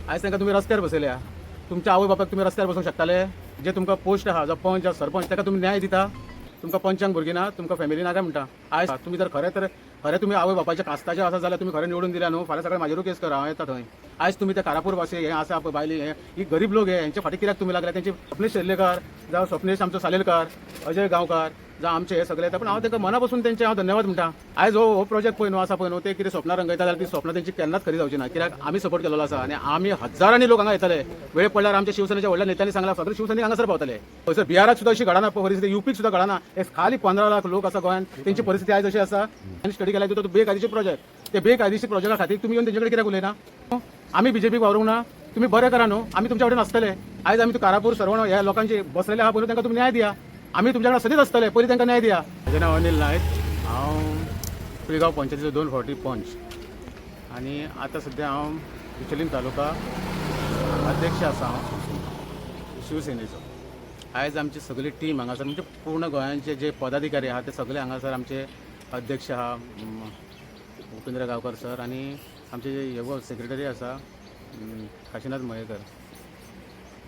आयज तांकां तुमी रस्त्यार बसयल्या, तुमच्या आवय बापायक तुमी रस्त्यार बसोवंक शकताले? जे तुमकां पोस्ट आहा जो पंच सरपंच ताका तुमी न्याय दिता? तुमकां पंचांक भुरगीं ना, तुमकां फॅमिली ना काय म्हणटा? आयज तुमी जर खरें तुमी आवय बापायच्या कास्ताचे आसा जाल्यार तुमी खरें निवडून दिल्या न्हू, फाल्यां सकाळीं म्हाजेरूय केस करा, हांव येता थंय. आयज तुमी ते कारापूर वासी हे आसा पळय बायली ही गरीब लोक हेंचे फाटीं कित्याक तुमी लागल्या? तेंचे स्वप्नेश शेर्लेकार जावं स्वप्नेश आमचो सालेलकार, अजय गांवकार जावं आमचे हे सगळे येता, पण हांव तांकां मना पासून तेंचे हांव धन्यवाद म्हणटा. आयज हो प्रोजेक्ट पळय न्हू आसा पळय न्हू, ते कितें स्वप्नां रंगयता जाल्यार ती स्वप्नां तेंची केन्नाच खरी जावची ना, कित्याक आमी सपोर्ट केलेलो आसा आनी आमी हजारांनी लोक हांगा येतले. वेळ पडल्यार आमच्या शिवसेनेच्या व्हडल्या नेत्यांनी सांगला सगळे शिवसैनीक हांगासर पावतले. थंयसर बिहाराक सुद्दां अशी घडना परिस्थिती, युपीक सुद्दां घडना. एक खाली 15 लाख लोक आसा गोंयांत, तेंची परिस्थिती आयज अशी आसा. आनी स्टडी केल्यार तो बेकायदेशीर प्रोजेक्ट, ते बेकायदेशीर प्रोजेक्टा खातीर तुमी येवन तेंचे कडेन कित्याक उलयना? आमी बीजेपीक वावरूंक ना, तुमी बरें करा न्हू, आमी तुमच्या कडेन आसतले. आयज आमी कारापूर सरवण ह्या लोकांचे बसलेले आहा पळय तांकां तुमी न्याय दिया. आमी तुमच्या कडेन सदींच आसतले, पयलीं तांकां न्याय दिया. म्हजें नांव अनिल नायक, हांव पिळगांव पंचायतीचो 2 फावटी पंच आनी आतां सद्या हांव बिचोलीम तालुका अध्यक्ष आसा हांव शिवसेनेचो. आयज आमची सगळी टीम हांगासर म्हणजे पूर्ण गोंयांचे जे पदाधिकारी आहा ते सगळे हांगासर आमचे अध्यक्ष आहा उपेंद्र गांवकर सर आनी आमचे जे सेक्रेटरी आसा काशीनाथ मयेकर.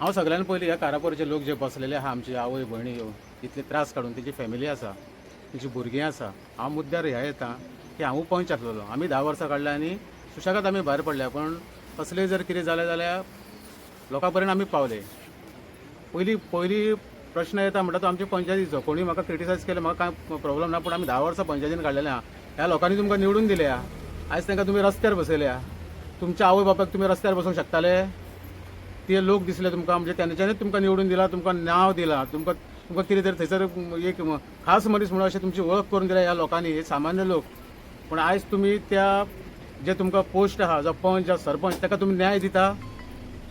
हांव सगळ्यान पयलीं ह्या कारापूरचे लोक जे बसलेले आहा, आमची आवय भयणी इतले त्रास काडून तेजी फॅमिली आसा, तेजी भुरगीं आसा, हांव मुद्द्यार ह्या येता की हांवूय पंच आसलेलो. आमी 10 वर्सां काडल्या आनी सुशेगाद आमी भायर पडल्या, पण असलें जर कितें जालें जाल्यार लोकां पर्यंत आमी पावले. पयली प्रश्न येता म्हणटा तो आमच्या पंचायतीचो. कोणी म्हाका क्रिटिसायज केलें म्हाका कांय प्रॉब्लम ना, पूण आमी 10 वर्सां पंचायतीन काडलेलें आहा. ह्या लोकांनी तुमकां निवडून दिल्या, आयज तांकां तुमी रस्त्यार बसयल्या. तुमच्या आवय बापायक तुमी रस्त्यार बसोवंक शकताले? ते लोक दिसले तुमकां, म्हणजे तेंच्यांनीच तुमकां निवडून दिला, तुमकां नांव दिलां, तुमकां कितें तरी थंयसर एक खास मनीस म्हणून अशें तुमची वळख करून दिल्या ह्या लोकांनी, हे सामान्य लोक. पूण आयज तुमी त्या जे तुमकां पोस्ट आहा जो पंच जावं सरपंच ताका तुमी न्याय दिता?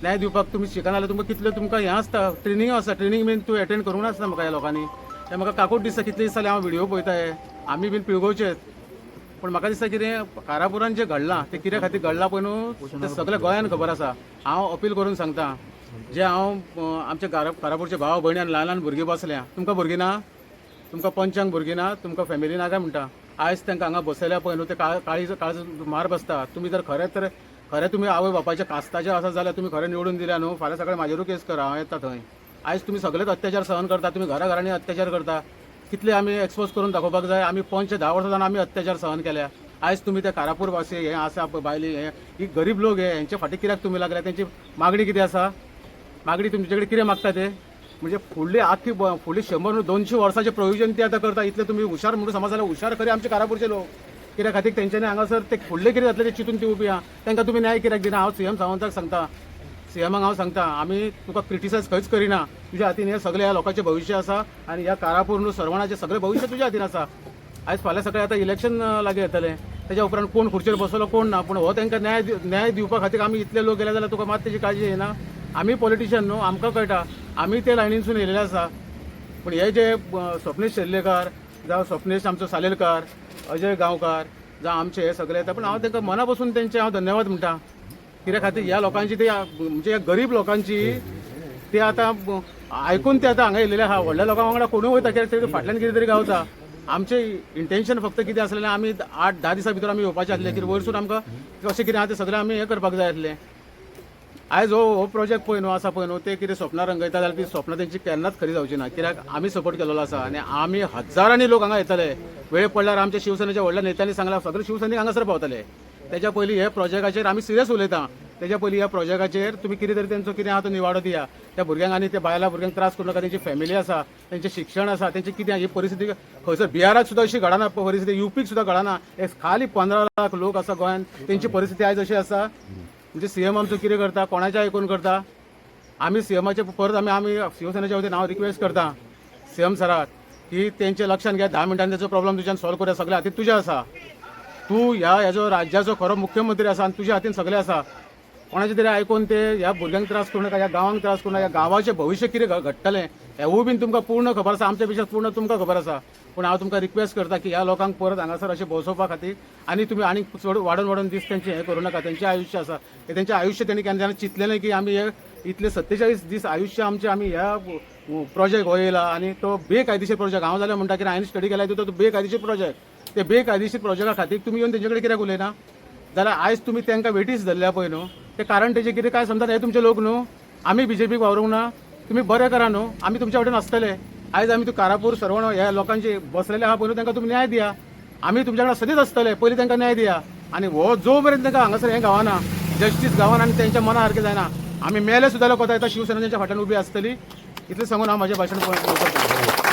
न्याय दिवपाक तुमी शिकना जाल्यार तुमकां कितलें तुमकां हें आसता, ट्रेनिंग आसा. ट्रेनिंग बीन तूं एटेंड करूंक नासता म्हाका ह्या लोकांनी. ते म्हाका काकूट दिसता, कितले दीस जाले हांव व्हिडिओ पळयताय, आमी बीन पिळगोवचेच. पण म्हाका दिसता कितें कारापुरान जें घडलां तें कित्या खातीर घडलां पळय न्हू, तें सगळ्या गोंयान खबर आसा. हांव अपील करून सांगता, जे हांव आमचे कारापूरचे भाव भयणी आनी ल्हान ल्हान भुरगीं बसल्या, तुमकां भुरगीं ना, तुमकां पंचांक भुरगीं ना, तुमकां फॅमिली ना काय म्हणटा? आयज तांकां हांगा बसयल्या पळय न्हू, ते काळीज मार बसता. तुमी जर खरें तुमी आवय बापायच्या कास्ताचे आसा जाल्यार तुमी खरें निवडून दिल्या न्हू, फाल्यां सकाळीं म्हाजेरूय केस करा, हांव येता थंय. आयज तुमी सगळेच अत्याचार सहन करता, तुमी घराघरांनी अत्याचार करता. कितले आमी एक्सपोज करून दाखोवपाक जाय? आमी पंच 10 वर्सां जावन आमी अत्याचार सहन केल्या. आयज तुमी ते कारापूर वासी हे आसा पळय बायली ही गरीब लोक हेंचे फाटीं कित्याक तुमी लागल्या? तेंची मागणी कितें आसा? मागणी तुमचे कडेन कितें मागता ते? म्हणजे फुडली 100-200 वर्सांचे प्रोविजन ते आतां करता. इतले तुमी हुशार म्हणून समज जाल्यार हुशार खरे आमचे कारापूरचे लोक. कित्या खातीर तेंच्यांनी हांगासर ते फुडले कितें जातले ते चिंतून ती उबी आहा. तांकां तुमी न्याय कित्याक दिना? हांव सीएम सावंताक सांगता, सीएमाक हांव सांगता, आमी तुका क्रिटिसायज खंयच करिना. तुज्या हातीन हे सगळे ह्या लोकांचें भविश्य आसा आनी ह्या कारापूर न्हू सरवणाचें सगळें भविश्य तुज्या हातीन आसा. आयज फाल्यां सकाळीं आतां इलेक्शन लागीं येतलें, तेज्या उपरांत कोण खुर्चेर बसलो कोण ना, पूण हो तांकां न्याय दिवपा खातीर आमी इतले लोक गेले जाल्यार तुका मात तेजी काळजी येना? आमी पॉलिटिशियन न्हू, आमकां कळटा, आमी ते लायनीनसून येयलेले आसा. पूण हे जे स्वप्नेश शेर्लेकार जावं स्वप्नेश आमचो सालेलकार, अजय गांवकार जावं आमचे हे सगळे येता, पण हांव तांकां मना पासून तेंचे हांव धन्यवाद म्हणटा. कित्या खातीर ह्या लोकांची ते म्हणजे ह्या गरीब लोकांची ते आतां आयकून ते आतां हांगा येयलेले आहा. व्हडल्या लोकां वांगडा कोणूय वयता, कित्याक ते फाटल्यान कितें तरी गावता. आमचे इंटेन्शन फक्त कितें आसलें, आमी 8-10 दिसां भितर आमी येवपाचे आसले, कितें वयरसून आमकां कशें कितें आहा तें सगळें आमी हें करपाक जाय आसलें. आयज हो प्रोजेक्ट पळय न्हू आसा पळय न्हू, ते कितें स्वप्नां रंगयता जाल्यार ती स्वप्नां तेंची केन्नाच खरी जावची ना, कित्याक आमी सपोर्ट केलेलो आसा आनी आमी हजारांनी लोक हांगा येतले. वेळ पडल्यार आमच्या शिवसेनेच्या व्हडल्या नेत्यांनी सांगला सगळे शिवसैनीक हांगासर पावतले. तेच्या पयलीं हे प्रोजेक्टाचेर आमी सिरियस उलयता. तेच्या पयलीं ह्या प्रोजेक्टाचेर तुमी कितें तरी तेंचो कितें आहा तो निवाडो दिया. त्या भुरग्यांक आनी त्या बायलां भुरग्यांक त्रास करूं नाका. तेंची फॅमिली आसा, तेंचें शिक्षण आसा, तेंची कितें ही परिस्थिती खंयसर बिहाराक सुद्दां अशी घडना परिस्थिती, युपीक सुद्दां घडना. एक खाली 15 लाख लोक आसा गोंयांत, तेंची परिस्थिती आयज अशी आसा. म्हणजे सीएम आमचो कितें करता, कोणाचें आयकून करता? आमी सीएमाचे परत आमी शिवसेनेच्या वतीन हांव रिक्वेस्ट करता सीएम सराक की तेंचे लक्षांत घ्या. 10 मिनटांनी तेचो प्रॉब्लेम तुज्यान सॉल्व करूया. सगळ्या हातीन तुज्या आसा. तूं ह्या राज्याचो खरो मुख्यमंत्री आसा आनी तुज्या हातीन सगळें आसा. कोणाचे तरी आयकून ते ह्या भुरग्यांक त्रास करूं नाका, ह्या गांवांक त्रास करूं नाका. ह्या गांवाचें भविश्य कितें घडटलें हेवूय बीन तुमकां पूर्ण खबर आसा, आमच्या पेक्षा पूर्ण तुमकां खबर आसा. पूण हांव तुमकां रिक्वेस्ट करता की ह्या लोकांक परत हांगासर अशें बसोवपा खातीर आनी तुमी आनी चड वाडून दीस तेंचें हें करूं नाका. तेंचें आयुश्य आसा, तेंचें आयुश्य तेणी केन्ना चिंतलेलें की आमी हे इतले 47 दीस आयुश्य आमचें आमी ह्या प्रोजेक्ट हो येयला आनी तो बेकायदेशीर प्रोजेक्ट. हांव जाल्यार म्हणटा की हांवें स्टडी केल्या तो बेकायदेशीर प्रोजेक्ट. ते बेकायदेशीर प्रोजेक्टा खातीर तुमी येवन तेंचे कडेन कित्याक उलयना? जाल्यार आयज तुमी तांकां वेटीस धरल्या पळय न्हू, ते कारण तेजे कितें काय समजा हे तुमचे लोक न्हू आमी बीजेपीक वावरूंक ना तुम्ही बरें करा न्हू आमी तुमच्या कडेन आसतले आयज आमी तू कारापूर सरवण ह्या लोकांचे बसलेले आहा पयलीं तांकां तुम्ही न्याय दिया आमी तुमच्या कडेन सदींच आसतले पयलीं तांकां न्याय दिया आनी हो जो मेरेन तांकां हांगासर हें गावना जस्टीस गावना आनी तेंच्या मना सारकें जायना आमी मेले सुद्दां कोता येता शिवसेना तेंच्या फाटल्यान उबी आसतली इतलें सांगून हांव म्हाजें भाशण करता